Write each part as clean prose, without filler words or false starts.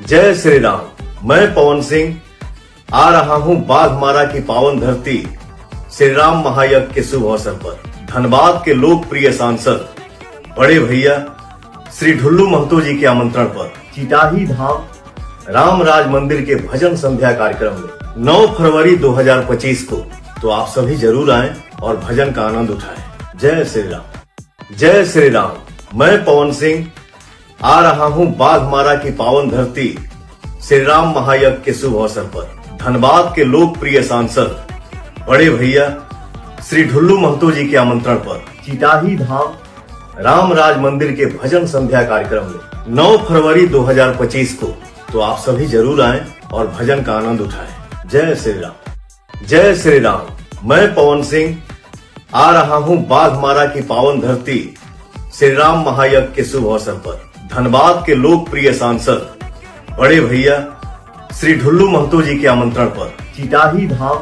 जय श्री राम। मैं पवन सिंह आ रहा हूं बाघमारा की पावन धरती श्री राम महायज्ञ के शुभ अवसर पर। धनबाद के लोकप्रिय सांसद बड़े भैया श्री ढुल्लू महतो जी के आमंत्रण पर चिटाही धाम राम राज मंदिर के भजन संध्या कार्यक्रम में 9 फरवरी 2025 को तो आप सभी जरूर आएं और भजन का आनंद उठाएं। जय श्री राम। जय श्री राम। मैं पवन सिंह आ रहा हूं बाघमारा की पावन धरती श्री राम महायज्ञ के शुभ अवसर पर। धनबाद के लोकप्रिय सांसद बड़े भैया श्री ढुल्लू महतो जी के आमंत्रण पर चिटाही धाम राम राज मंदिर के भजन संध्या कार्यक्रम में 9 फरवरी 2025 को तो आप सभी जरूर आएं और भजन का आनंद उठाएं। जय श्री राम। जय श्री राम। मैं पवन सिंह आ रहा हूं बाघमारा की पावन धरती श्री राम महायज्ञ के शुभ अवसर पर। धनबाद के लोकप्रिय सांसद बड़े भैया श्री ढुल्लू महतो जी के आमंत्रण पर चिटाही धाम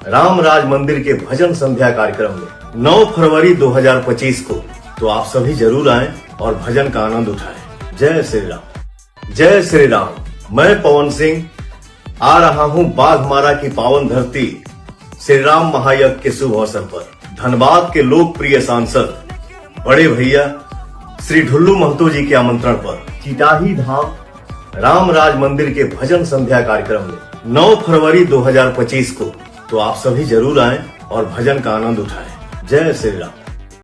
राम राज मंदिर के भजन संध्या कार्यक्रम में 9 फरवरी 2025 को तो आप सभी जरूर आएं और भजन का आनंद उठाएं। जय श्री राम। जय श्री राम। मैं पवन सिंह आ रहा हूं बाघमारा की पावन धरती श्री राम महायज्ञ के शुभ अवसर पर। धनबाद के लोकप्रिय सांसद बड़े भैया श्री ढुल्लू महतो जी के आमंत्रण पर चिटाही धाम राम राज मंदिर के भजन संध्या कार्यक्रम में 9 फरवरी 2025 को तो आप सभी जरूर आएं और भजन का आनंद उठाएं। जय श्री राम।